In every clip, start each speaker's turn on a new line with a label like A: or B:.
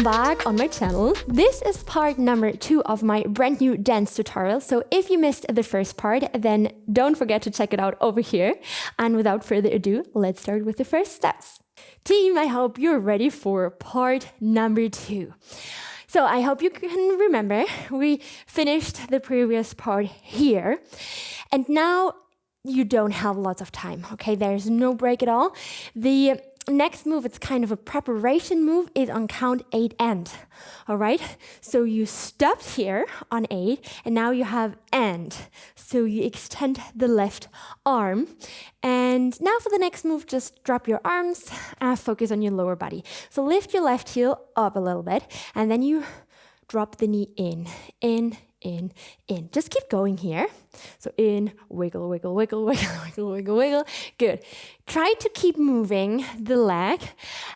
A: Welcome back on my channel. This is part number 2 of my brand new dance tutorial. So if you missed the first part, then don't forget to check it out over here. And without further ado, let's start with the first steps. Team, I hope you're ready for part number 2. So I hope you can remember, we finished the previous part here. And now you don't have lots of time, okay? There's no break at all. The next move, it's kind of a preparation move, is on count 8 and. All right? So you stopped here on 8, and now you have and. So you extend the left arm. And now for the next move, just drop your arms and focus on your lower body. So lift your left heel up a little bit, and then you drop the knee in. Just keep going here. So in, wiggle, wiggle, wiggle, wiggle, wiggle, wiggle, wiggle. Good. Try to keep moving the leg.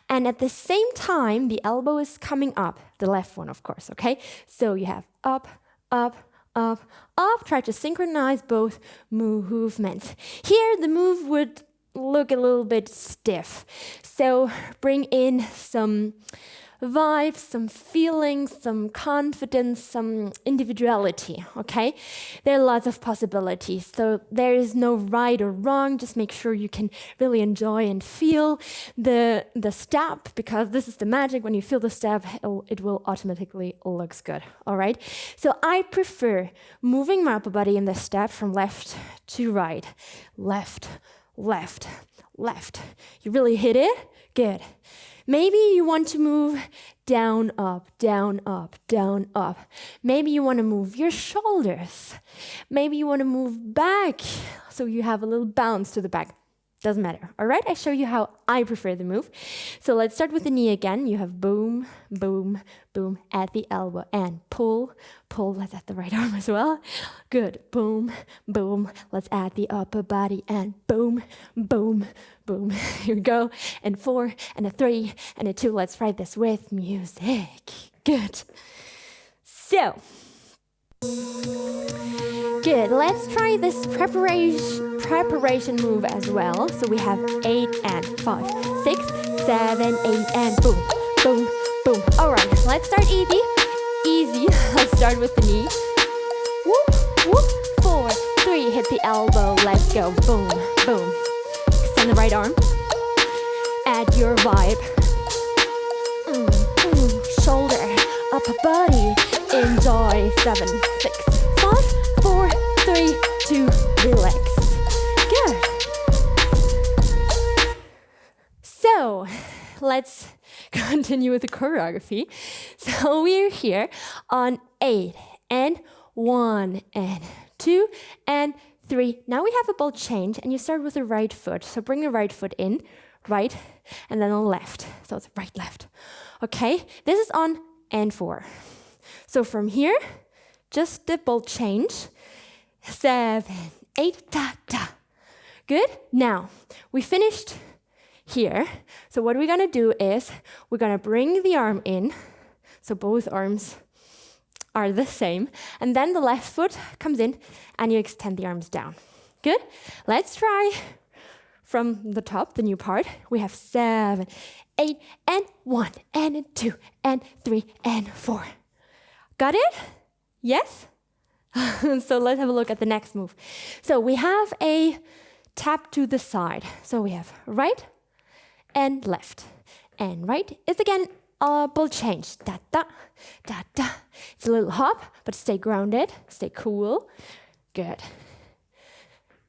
A: And at the same time, the elbow is coming up. The left one, of course, okay? So you have up, up, up, up. Try to synchronize both movements. Here, the move would look a little bit stiff. So bring in some vibes, some feelings, some confidence, some individuality, okay? There are lots of possibilities, so there is no right or wrong. Just make sure you can really enjoy and feel the step, because this is the magic. When you feel the step, it will automatically looks good, all right? So I prefer moving my upper body in the step from left to right. Left, left, left. You really hit it? Good. Maybe you want to move down, up, down, up, down, up. Maybe you want to move your shoulders. Maybe you want to move back so you have a little bounce to the back. Doesn't matter, all right? I show you how I prefer the move. So let's start with the knee again. You have boom, boom, boom at the elbow and pull, pull. Let's add the right arm as well. Good, boom, boom. Let's add the upper body and boom, boom, boom. Here we go. And 4 and a 3 and a 2. Let's write this with music. Good. So, good. Let's try this preparation move as well. So we have 8 and 5, 6, 7, 8 and boom, boom, boom. All right, let's start easy. Let's start with the knee. Whoop, whoop. 4, 3. Hit the elbow. Let's go. Boom, boom. Extend the right arm. Add your vibe. Shoulder, upper body. Enjoy. 7, 6, 5, 4, 3, 2. Relax. Good. So, let's continue with the choreography. So we're here on 8 and 1 and 2 and 3. Now we have a ball change, and you start with the right foot. So bring the right foot in, right, and then on left. So it's right, left. Okay, this is on and 4. So from here, just the ball change. 7, 8, da, da. Good. Now, we finished here. So what we're gonna do is, we're gonna bring the arm in. So both arms are the same. And then the left foot comes in, and you extend the arms down. Good. Let's try from the top, the new part. We have 7, 8, and 1, and 2, and 3, and 4. Got it? Yes? So let's have a look at the next move. So we have a tap to the side. So we have right and left. And right is again a ball change. Da, da, da, da. It's a little hop, but stay grounded, stay cool. Good.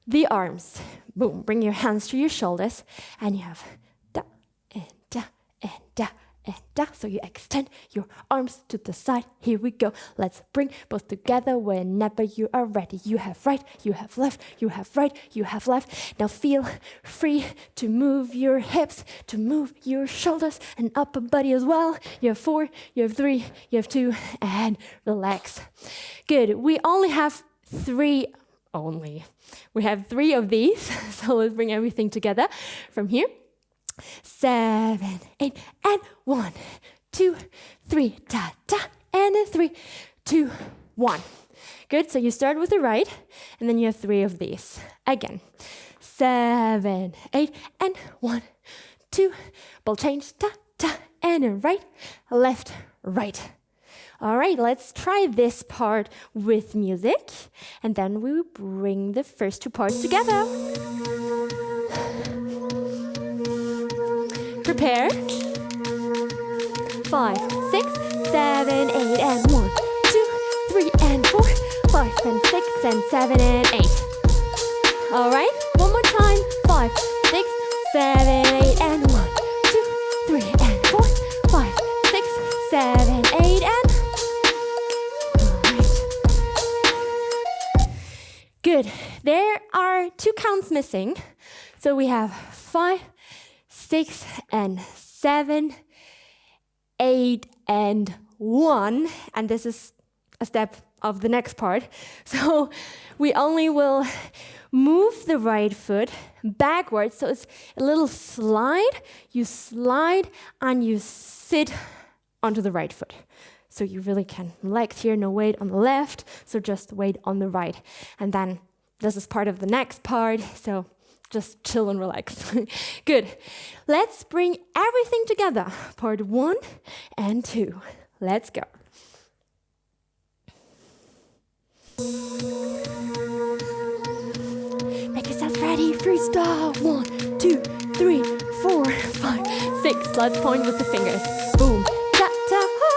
A: The arms. Boom. Bring your hands to your shoulders. And you have da, and da, and da. And da. So you extend your arms to the side. Here we go. Let's bring both together whenever you are ready. You have right, you have left, you have right, you have left. Now feel free to move your hips, to move your shoulders and upper body as well. You have 4, you have 3, you have 2, and relax. Good. We only have 3 only. We have 3 of these. So let's bring everything together from here. 7, 8, and 1, 2, 3, da, da, and a 3, 2, 1. Good, so you start with the right, and then you have 3 of these. Again, 7, 8, and 1, 2, ball change, da, da, and right, left, right. All right, let's try this part with music, and then we will bring the first two parts together. Prepare. 5, 6, 7, 8, and 1, 2, 3, and 4, 5, and 6, and 7, and 8. All right, one more time. 5, 6, 7, 8, and 1, 2, 3, and 4, 5, 6, 7, 8, and all right. Good. There are 2 counts missing. So we have 5, 6, and 7, 8, and 1. And this is a step of the next part. So we only will move the right foot backwards. So it's a little slide. You slide and you sit onto the right foot. So you really can relax here, no weight on the left. So just weight on the right. And then this is part of the next part. So just chill and relax. Good. Let's bring everything together. Part 1 and 2. Let's go. Make yourself ready. Freestyle. 1, 2, 3, 4, 5, 6. Let's point with the fingers. Boom. Ta ta ha.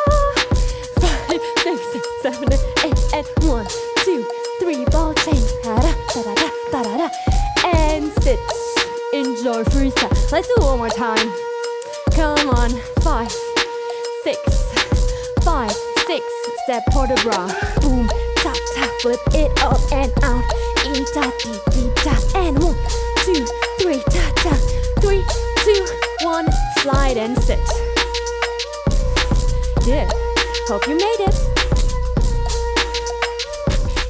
A: 5, 6, 7, 8, and 1, 2, 3. Ball change. Da da da da da da da. And sit. Enjoy freestyle. Let's do it one more time. Come on. 5, 6, 5, 6. Step port de bras. Boom. Ta ta. Flip it up and out. In ta deep deep ta. And 1, 2, 3. Ta ta. 3, 2, 1. Slide and sit. Good. Hope you made it.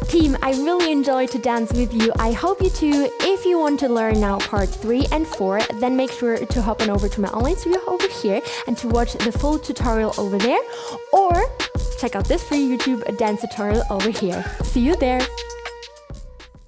A: Team, I really enjoyed to dance with you. I hope you too. If you want to learn now part 3 and 4, then make sure to hop on over to my online studio over here and to watch the full tutorial over there, or check out this free YouTube dance tutorial over here. See you there.